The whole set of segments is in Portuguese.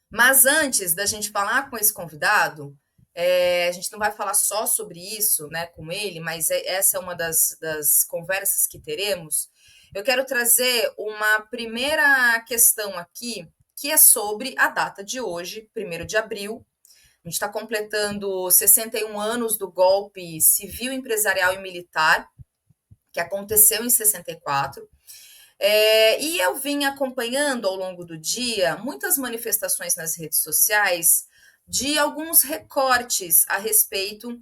Mas antes da gente falar com esse convidado, a gente não vai falar só sobre isso, né, com ele, mas essa é uma das conversas que teremos. Eu quero trazer uma primeira questão aqui, que é sobre a data de hoje, 1º de abril. A gente está completando 61 anos do golpe civil, empresarial e militar, que aconteceu em 64. E eu vim acompanhando ao longo do dia muitas manifestações nas redes sociais de alguns recortes a respeito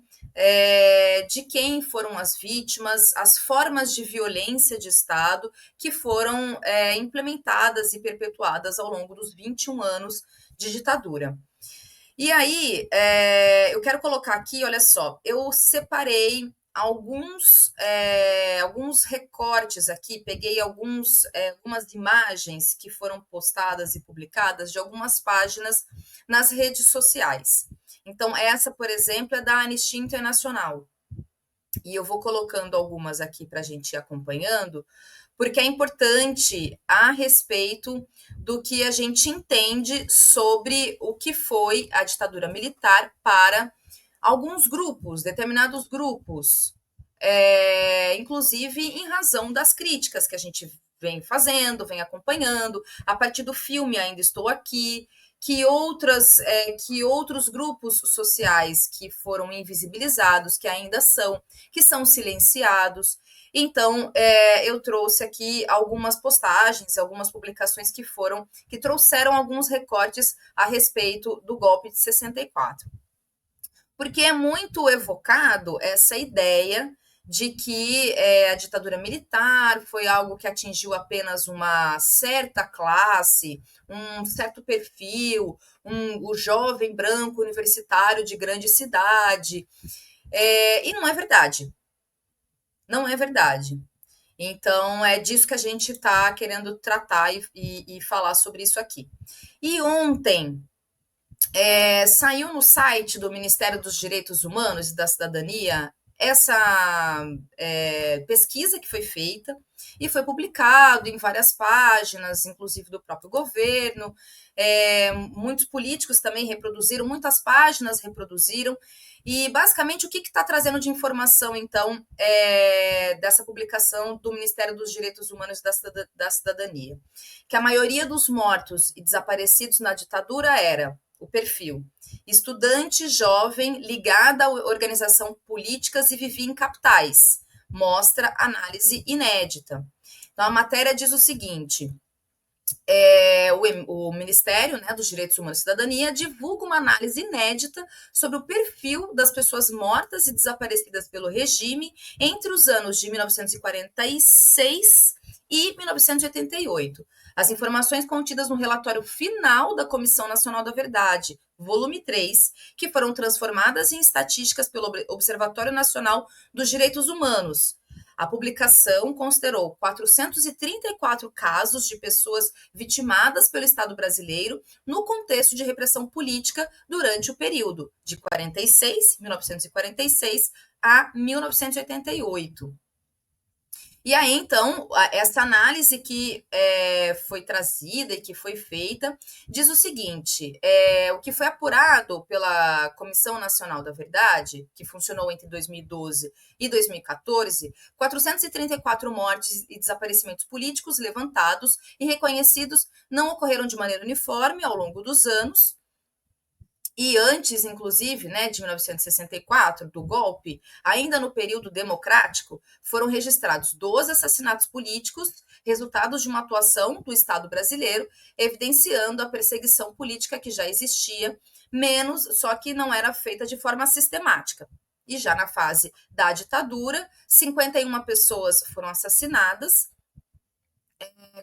de quem foram as vítimas, as formas de violência de Estado que foram implementadas e perpetuadas ao longo dos 21 anos de ditadura. E aí, eu quero colocar aqui, olha só, eu separei alguns recortes aqui, peguei algumas imagens que foram postadas e publicadas de algumas páginas nas redes sociais. Então, essa, por exemplo, é da Anistia Internacional. E eu vou colocando algumas aqui para a gente ir acompanhando, porque é importante a respeito do que a gente entende sobre o que foi a ditadura militar para alguns grupos, determinados grupos, inclusive em razão das críticas que a gente vem fazendo, vem acompanhando. A partir do filme Ainda Estou Aqui, que outros grupos sociais que foram invisibilizados, que ainda são, que são silenciados. Então, eu trouxe aqui algumas postagens, algumas publicações que trouxeram alguns recortes a respeito do golpe de 64. Porque é muito evocado essa ideia de que a ditadura militar foi algo que atingiu apenas uma certa classe, um certo perfil, o jovem branco universitário de grande cidade. E não é verdade. Não é verdade. Então, é disso que a gente está querendo tratar e falar sobre isso aqui. E ontem, saiu no site do Ministério dos Direitos Humanos e da Cidadania essa pesquisa que foi feita e foi publicado em várias páginas, inclusive do próprio governo. Muitos políticos também reproduziram, muitas páginas reproduziram. E, basicamente, o que está trazendo de informação, então, dessa publicação do Ministério dos Direitos Humanos e da Cidadania? Que a maioria dos mortos e desaparecidos na ditadura era o perfil estudante jovem ligada a organização políticas e vivia em capitais. Mostra análise inédita. Então, a matéria diz o seguinte: o Ministério, né, dos Direitos Humanos e Cidadania divulga uma análise inédita sobre o perfil das pessoas mortas e desaparecidas pelo regime entre os anos de 1946 e 1988. As informações contidas no relatório final da Comissão Nacional da Verdade, volume 3, que foram transformadas em estatísticas pelo Observatório Nacional dos Direitos Humanos. A publicação considerou 434 casos de pessoas vitimadas pelo Estado brasileiro no contexto de repressão política durante o período de 1946 a 1988. E aí, então, essa análise que foi trazida e que foi feita diz o seguinte: o que foi apurado pela Comissão Nacional da Verdade, que funcionou entre 2012 e 2014, 434 mortes e desaparecimentos políticos levantados e reconhecidos não ocorreram de maneira uniforme ao longo dos anos. E antes, inclusive, né, de 1964, do golpe, ainda no período democrático, foram registrados 12 assassinatos políticos, resultados de uma atuação do Estado brasileiro, evidenciando a perseguição política que já existia, menos, só que não era feita de forma sistemática. E já na fase da ditadura, 51 pessoas foram assassinadas,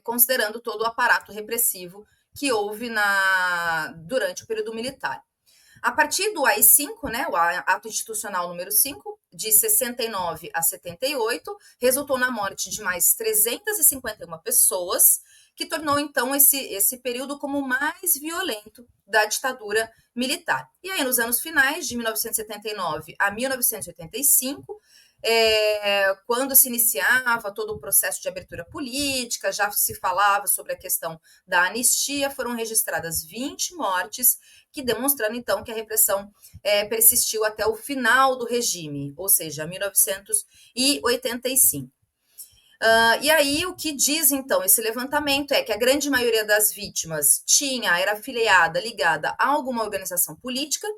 considerando todo o aparato repressivo que houve durante o período militar. A partir do AI-5, né, o Ato Institucional número 5, de 69 a 78, resultou na morte de mais 351 pessoas, que tornou, então, esse período como o mais violento da ditadura militar. E aí, nos anos finais, de 1979 a 1985, quando se iniciava todo o processo de abertura política, já se falava sobre a questão da anistia, foram registradas 20 mortes, que demonstrando então que a repressão persistiu até o final do regime, ou seja, 1985. E aí, o que diz, então, esse levantamento é que a grande maioria das vítimas era afiliada, ligada a alguma organização política.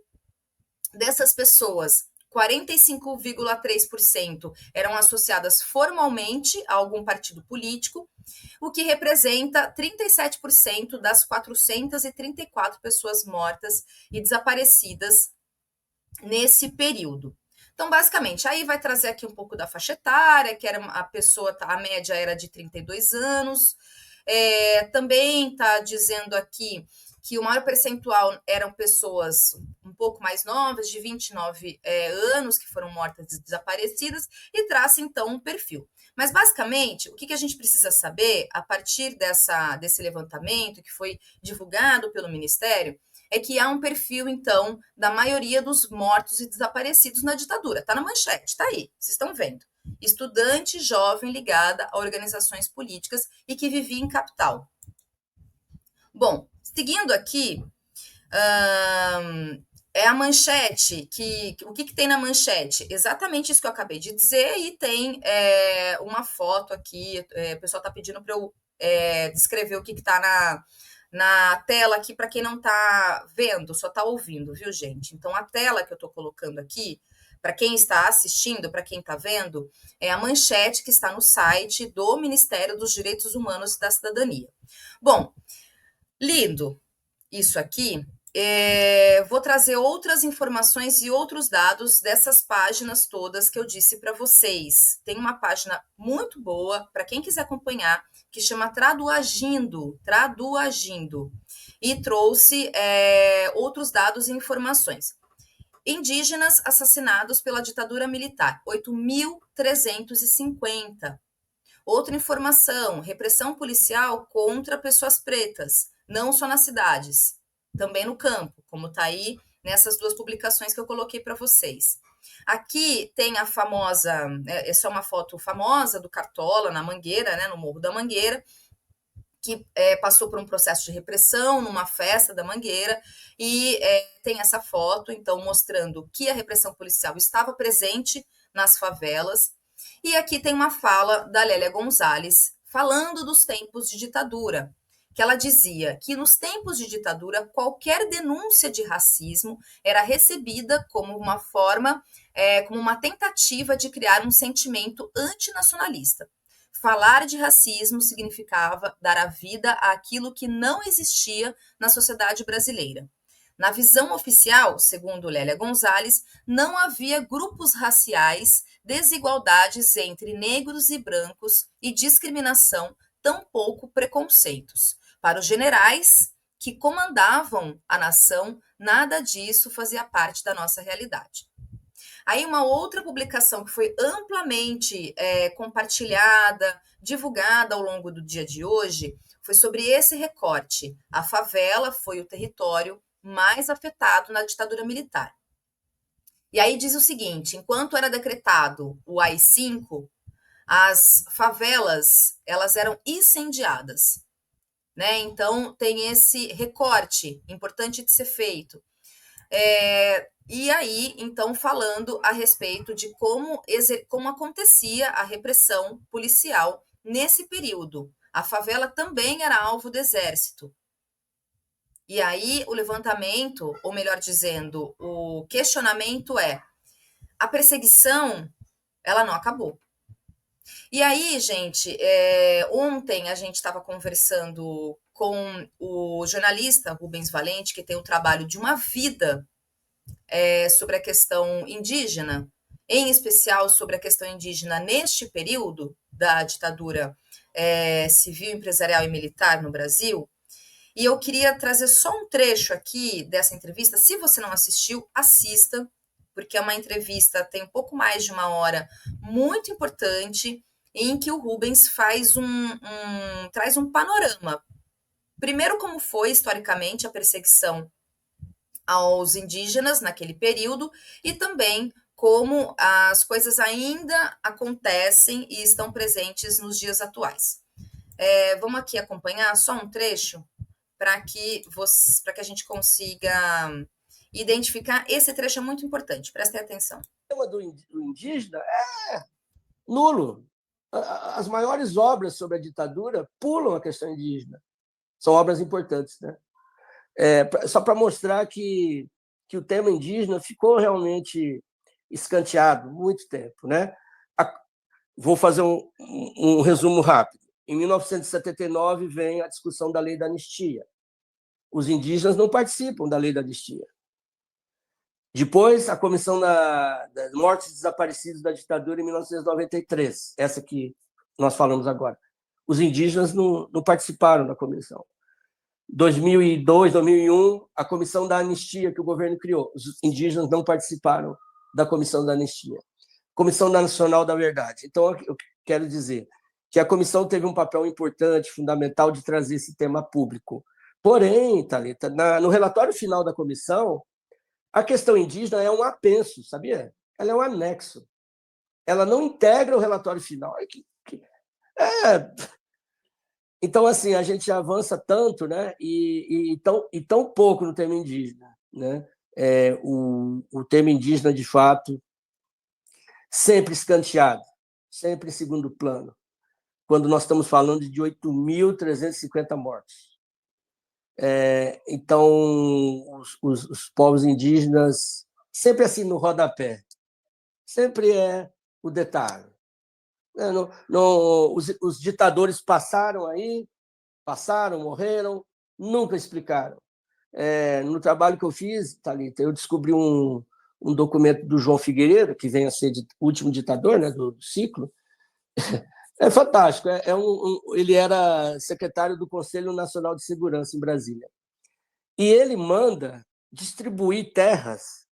Dessas pessoas, 45,3% eram associadas formalmente a algum partido político, o que representa 37% das 434 pessoas mortas e desaparecidas nesse período. Então, basicamente, aí vai trazer aqui um pouco da faixa etária, que era a média era de 32 anos. Também está dizendo aqui que o maior percentual eram pessoas um pouco mais novas, de 29 anos, que foram mortas e desaparecidas, e traça, então, um perfil. Mas, basicamente, o que a gente precisa saber, a partir desse levantamento, que foi divulgado pelo Ministério, é que há um perfil, então, da maioria dos mortos e desaparecidos na ditadura. Está na manchete, está aí, vocês estão vendo. Estudante jovem ligada a organizações políticas e que vivia em capital. Bom, seguindo aqui, é a manchete, o que tem na manchete? Exatamente isso que eu acabei de dizer, e tem uma foto aqui, o pessoal está pedindo para eu descrever o que está na tela aqui, para quem não está vendo, só está ouvindo, viu, gente? Então, a tela que eu estou colocando aqui, para quem está assistindo, para quem está vendo, é a manchete que está no site do Ministério dos Direitos Humanos e da Cidadania. Bom, lindo isso aqui. Vou trazer outras informações e outros dados dessas páginas todas que eu disse para vocês. Tem uma página muito boa para quem quiser acompanhar, que chama Traduagindo, e trouxe outros dados e informações. Indígenas assassinados pela ditadura militar, 8.350. Outra informação, repressão policial contra pessoas pretas, não só nas cidades, também no campo, como está aí nessas duas publicações que eu coloquei para vocês. Aqui tem a famosa, essa é uma foto famosa do Cartola, na Mangueira, né, no Morro da Mangueira, que passou por um processo de repressão numa festa da Mangueira, e tem essa foto, então, mostrando que a repressão policial estava presente nas favelas. E aqui tem uma fala da Lélia Gonzalez, falando dos tempos de ditadura, que ela dizia que nos tempos de ditadura, qualquer denúncia de racismo era recebida como uma forma, como uma tentativa de criar um sentimento antinacionalista. Falar de racismo significava dar a vida àquilo que não existia na sociedade brasileira. Na visão oficial, segundo Lélia Gonzalez, não havia grupos raciais, desigualdades entre negros e brancos e discriminação, tampouco preconceitos. Para os generais que comandavam a nação, nada disso fazia parte da nossa realidade. Aí uma outra publicação que foi amplamente compartilhada, divulgada ao longo do dia de hoje, foi sobre esse recorte. A favela foi o território mais afetado na ditadura militar. E aí diz o seguinte, enquanto era decretado o AI-5, as favelas, elas eram incendiadas, né? Então tem esse recorte importante de ser feito. E aí, então, falando a respeito de como acontecia a repressão policial nesse período. A favela também era alvo do exército. E aí, o levantamento, ou melhor dizendo, o questionamento é: a perseguição, ela não acabou. E aí, gente, ontem a gente estava conversando com o jornalista Rubens Valente, que tem o trabalho de uma vida sobre a questão indígena, em especial sobre a questão indígena neste período da ditadura civil, empresarial e militar no Brasil. E eu queria trazer só um trecho aqui dessa entrevista. Se você não assistiu, assista, porque é uma entrevista, tem um pouco mais de uma hora, muito importante, em que o Rubens traz um panorama. Primeiro, como foi historicamente a perseguição aos indígenas naquele período, e também como as coisas ainda acontecem e estão presentes nos dias atuais. Vamos aqui acompanhar só um trecho para que a gente consiga identificar. Esse trecho é muito importante, prestem atenção. O tema do indígena é nulo. As maiores obras sobre a ditadura pulam a questão indígena. São obras importantes, né? Só para mostrar que o tema indígena ficou realmente escanteado muito tempo, né? Vou fazer um resumo rápido. Em 1979 vem a discussão da lei da anistia. Os indígenas não participam da lei da anistia. Depois, a Comissão das Mortes e Desaparecidos da Ditadura, em 1993, essa que nós falamos agora. Os indígenas não participaram da comissão. 2002, 2001, a Comissão da Anistia que o governo criou. Os indígenas não participaram da Comissão da Anistia. Comissão Nacional da Verdade. Então, eu quero dizer que a comissão teve um papel importante, fundamental, de trazer esse tema público. Porém, Thalita, no relatório final da comissão, a questão indígena é um apenso, sabia? Ela é um anexo. Ela não integra o relatório final. Então, assim, a gente avança tanto, né? E tão pouco no tema indígena, né? O tema indígena, de fato, sempre escanteado, sempre em segundo plano, quando nós estamos falando de 8.350 mortos. Então, os povos indígenas, sempre assim no rodapé, sempre é o detalhe. Os ditadores passaram, morreram, nunca explicaram. No trabalho que eu fiz, Thalita, eu descobri um documento do João Figueiredo, que vem a ser o último ditador, né, do ciclo. É fantástico. Ele era secretário do Conselho Nacional de Segurança em Brasília. E ele manda distribuir terras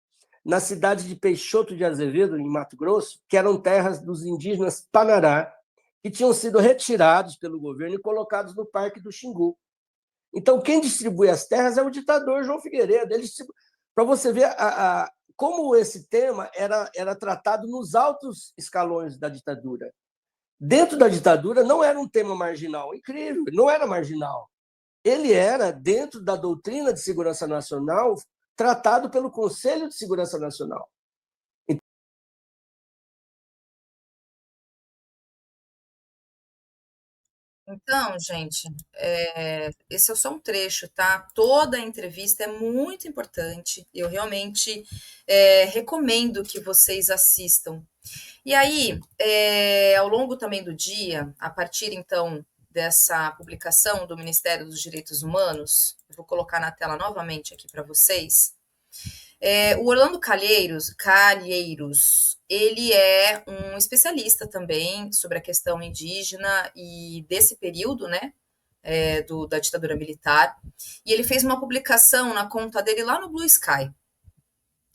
na cidade de Peixoto de Azevedo, em Mato Grosso, que eram terras dos indígenas Panará, que tinham sido retirados pelo governo e colocados no Parque do Xingu. Então, quem distribui as terras é o ditador João Figueiredo. Para você ver como esse tema era tratado nos altos escalões da ditadura. Dentro da ditadura não era um tema marginal, incrível, não era marginal. Ele era, dentro da doutrina de segurança nacional, tratado pelo Conselho de Segurança Nacional. Então, gente, esse é só um trecho, tá? Toda a entrevista é muito importante. Eu realmente recomendo que vocês assistam. E aí, ao longo também do dia, a partir então dessa publicação do Ministério dos Direitos Humanos, eu vou colocar na tela novamente aqui para vocês. O Orlando Calheiros, ele é um especialista também sobre a questão indígena e desse período, né, da ditadura militar. E ele fez uma publicação na conta dele lá no Blue Sky,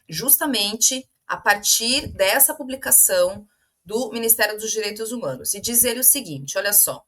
justamente a partir dessa publicação do Ministério dos Direitos Humanos. E diz ele o seguinte, olha só.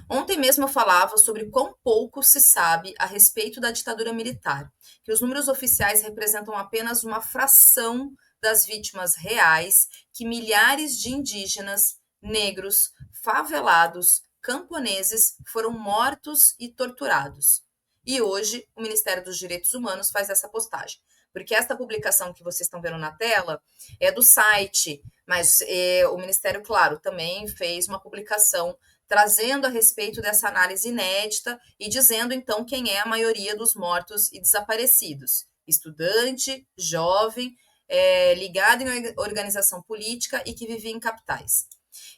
Ontem mesmo eu falava sobre quão pouco se sabe a respeito da ditadura militar, que os números oficiais representam apenas uma fração das vítimas reais que milhares de indígenas, negros, favelados, camponeses foram mortos e torturados. E hoje o Ministério dos Direitos Humanos faz essa postagem. Porque esta publicação que vocês estão vendo na tela é do site, mas o Ministério, claro, também fez uma publicação trazendo a respeito dessa análise inédita e dizendo, então, quem é a maioria dos mortos e desaparecidos. Estudante, jovem, ligado em organização política e que vivia em capitais.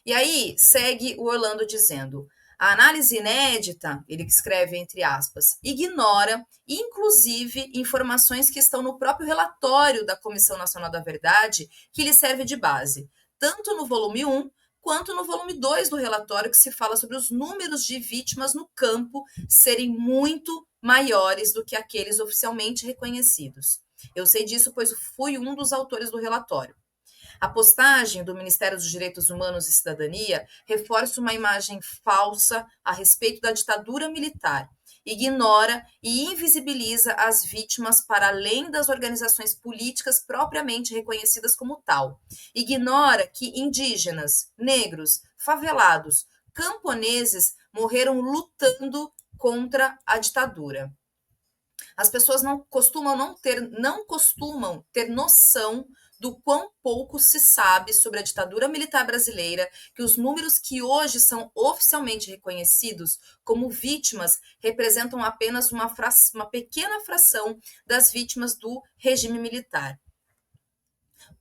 E aí, segue o Orlando dizendo, a análise inédita, ele escreve entre aspas, ignora, inclusive, informações que estão no próprio relatório da Comissão Nacional da Verdade, que lhe serve de base, tanto no volume 1, quanto no volume 2 do relatório, que se fala sobre os números de vítimas no campo serem muito maiores do que aqueles oficialmente reconhecidos. Eu sei disso, pois fui um dos autores do relatório. A postagem do Ministério dos Direitos Humanos e Cidadania reforça uma imagem falsa a respeito da ditadura militar ignora e invisibiliza as vítimas para além das organizações políticas propriamente reconhecidas como tal. Ignora que indígenas, negros, favelados, camponeses morreram lutando contra a ditadura. As pessoas não costumam ter noção do quão pouco se sabe sobre a ditadura militar brasileira, que os números que hoje são oficialmente reconhecidos como vítimas representam apenas uma pequena fração das vítimas do regime militar.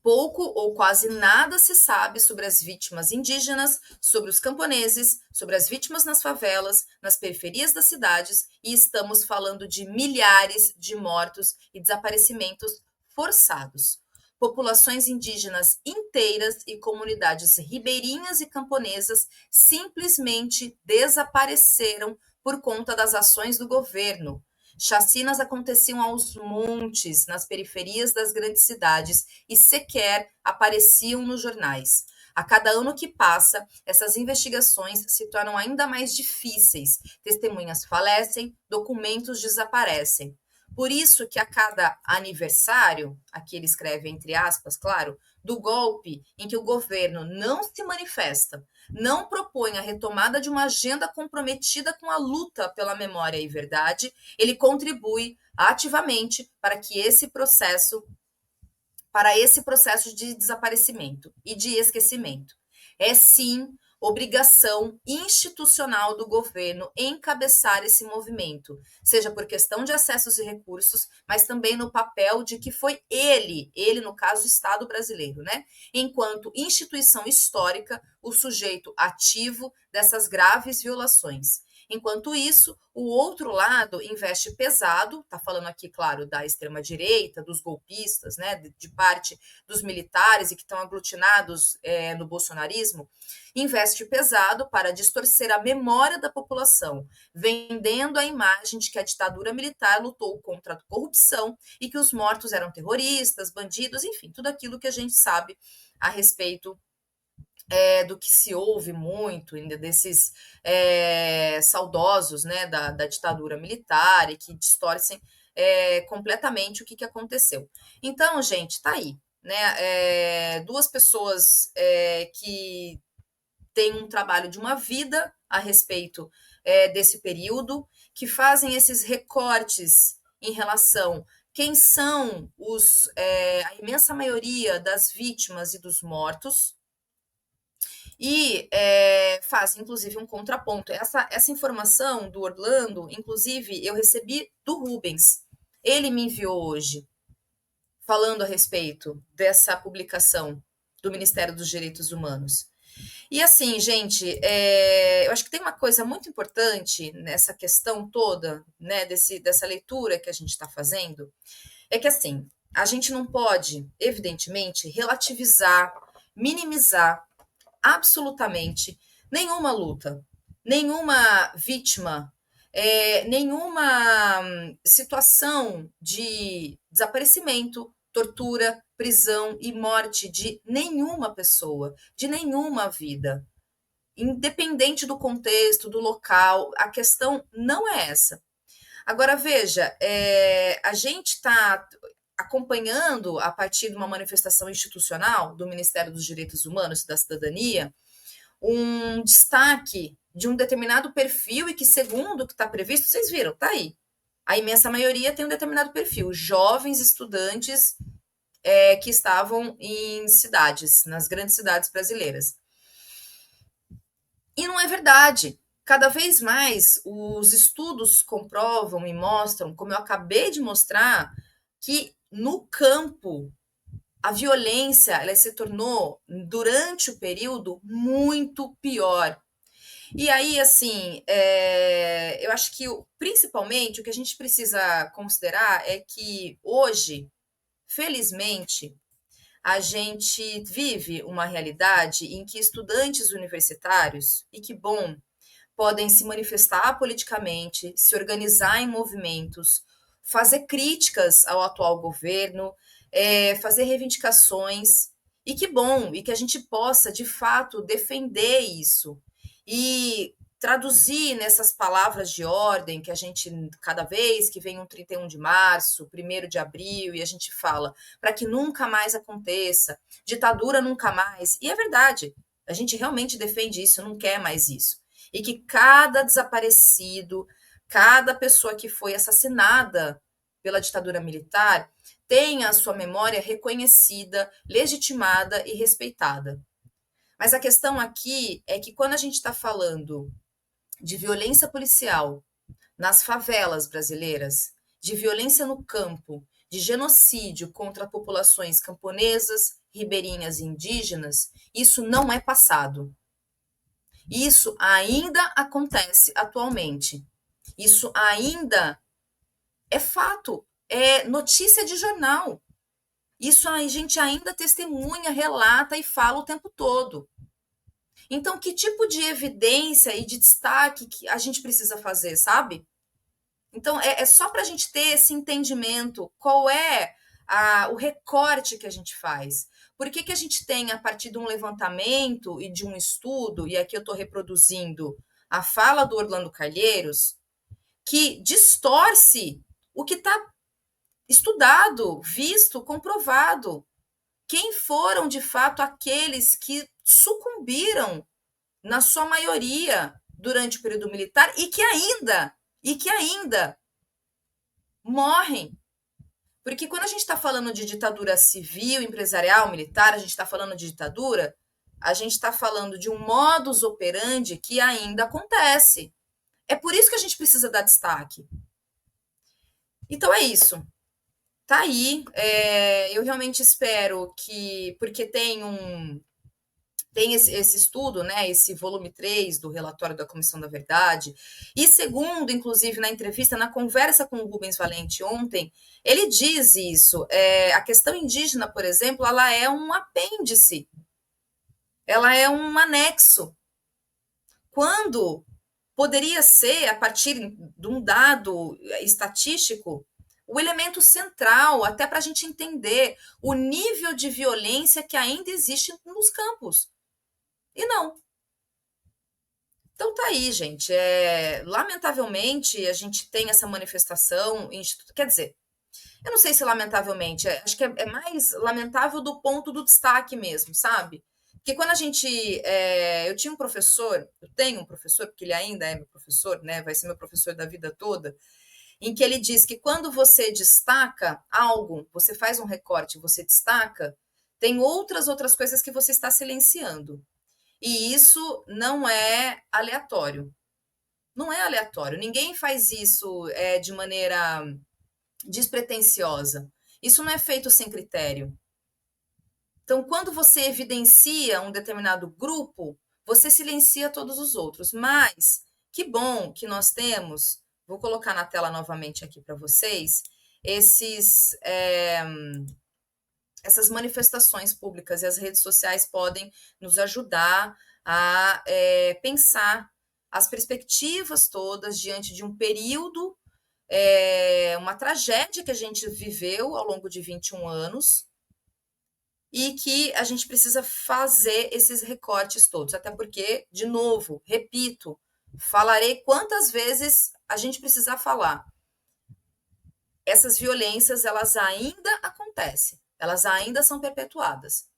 Pouco ou quase nada se sabe sobre as vítimas indígenas, sobre os camponeses, sobre as vítimas nas favelas, nas periferias das cidades, e estamos falando de milhares de mortos e desaparecimentos forçados. Populações indígenas inteiras e comunidades ribeirinhas e camponesas simplesmente desapareceram por conta das ações do governo. Chacinas aconteciam aos montes nas periferias das grandes cidades e sequer apareciam nos jornais. A cada ano que passa, essas investigações se tornam ainda mais difíceis. Testemunhas falecem, documentos desaparecem. Por isso que a cada aniversário, aqui ele escreve entre aspas, claro, do golpe em que o governo não se manifesta, não propõe a retomada de uma agenda comprometida com a luta pela memória e verdade, ele contribui ativamente para esse processo de desaparecimento e de esquecimento. É sim obrigação institucional do governo encabeçar esse movimento, seja por questão de acessos e recursos, mas também no papel de que foi ele no caso o Estado brasileiro, né, enquanto instituição histórica, o sujeito ativo dessas graves violações. Enquanto isso, o outro lado investe pesado, está falando aqui, claro, da extrema-direita, dos golpistas, né, de parte dos militares e que estão aglutinados no bolsonarismo, investe pesado para distorcer a memória da população, vendendo a imagem de que a ditadura militar lutou contra a corrupção e que os mortos eram terroristas, bandidos, enfim, tudo aquilo que a gente sabe a respeito do que se ouve muito, ainda desses saudosos, né, da ditadura militar e que distorcem completamente o que aconteceu. Então, gente, tá aí, né? Duas pessoas que têm um trabalho de uma vida a respeito desse período, que fazem esses recortes em relação quem são a imensa maioria das vítimas e dos mortos, e faz, inclusive, um contraponto. Essa informação do Orlando, inclusive, eu recebi do Rubens. Ele me enviou hoje, falando a respeito dessa publicação do Ministério dos Direitos Humanos. E assim, gente, eu acho que tem uma coisa muito importante nessa questão toda, né, dessa leitura que a gente está fazendo, é que assim, a gente não pode, evidentemente, relativizar, minimizar absolutamente nenhuma luta, nenhuma vítima, nenhuma situação de desaparecimento, tortura, prisão e morte de nenhuma pessoa, de nenhuma vida. Independente do contexto, do local, a questão não é essa. Agora, veja, a gente está acompanhando, a partir de uma manifestação institucional do Ministério dos Direitos Humanos e da Cidadania, um destaque de um determinado perfil e que, segundo o que está previsto, vocês viram, está aí. A imensa maioria tem um determinado perfil, jovens estudantes que estavam em cidades, nas grandes cidades brasileiras. E não é verdade. Cada vez mais os estudos comprovam e mostram, como eu acabei de mostrar, que no campo a violência ela se tornou, durante o período, muito pior. E aí, assim, eu acho que, principalmente, o que a gente precisa considerar é que, hoje, felizmente, a gente vive uma realidade em que estudantes universitários, e que bom, podem se manifestar politicamente, se organizar em movimentos, fazer críticas ao atual governo, fazer reivindicações, e que bom, e que a gente possa, de fato, defender isso. E traduzir nessas palavras de ordem que a gente, cada vez que vem um 31 de março, 1º de abril, e a gente fala, para que nunca mais aconteça, ditadura nunca mais. E é verdade, a gente realmente defende isso, não quer mais isso. E que cada desaparecido, cada pessoa que foi assassinada pela ditadura militar tenha a sua memória reconhecida, legitimada e respeitada. Mas a questão aqui é que quando a gente está falando de violência policial nas favelas brasileiras, de violência no campo, de genocídio contra populações camponesas, ribeirinhas e indígenas, isso não é passado. Isso ainda acontece atualmente. Isso ainda é fato, é notícia de jornal. Isso a gente ainda testemunha, relata e fala o tempo todo. Então, que tipo de evidência e de destaque que a gente precisa fazer, sabe? Então, é só para a gente ter esse entendimento, qual é o recorte que a gente faz. Por que a gente tem, a partir de um levantamento e de um estudo, e aqui eu estou reproduzindo a fala do Orlando Calheiros, que distorce o que está estudado, visto, comprovado. Quem foram, de fato, aqueles que sucumbiram, na sua maioria, durante o período militar e que ainda morrem. Porque quando a gente está falando de ditadura civil, empresarial, militar, a gente está falando de ditadura, a gente está falando de um modus operandi que ainda acontece. É por isso que a gente precisa dar destaque. Então é isso. Tá aí. Eu realmente espero que, porque tem esse estudo, né, esse volume 3 do relatório da Comissão da Verdade, e segundo, inclusive, na entrevista, na conversa com o Rubens Valente ontem, ele diz isso, a questão indígena, por exemplo, ela é um apêndice, ela é um anexo, quando poderia ser, a partir de um dado estatístico, o elemento central, até para a gente entender o nível de violência que ainda existe nos campos. E não. Então tá aí, gente. Lamentavelmente, a gente tem essa manifestação. Quer dizer, eu não sei se lamentavelmente, acho que é mais lamentável do ponto do destaque mesmo, sabe? Porque quando a gente. Eu tinha um professor, eu tenho um professor, porque ele ainda é meu professor, né? Vai ser meu professor da vida toda, em que ele diz que quando você destaca algo, você faz um recorte, você destaca, tem outras coisas que você está silenciando. E isso não é aleatório. Não é aleatório. Ninguém faz isso de maneira despretensiosa. Isso não é feito sem critério. Então, quando você evidencia um determinado grupo, você silencia todos os outros. Mas que bom que nós temos, vou colocar na tela novamente aqui para vocês, essas manifestações públicas, e as redes sociais podem nos ajudar a pensar as perspectivas todas diante de um período, uma tragédia que a gente viveu ao longo de 21 anos, e que a gente precisa fazer esses recortes todos, até porque, de novo, repito, falarei quantas vezes a gente precisar falar. Essas violências, elas ainda acontecem, elas ainda são perpetuadas.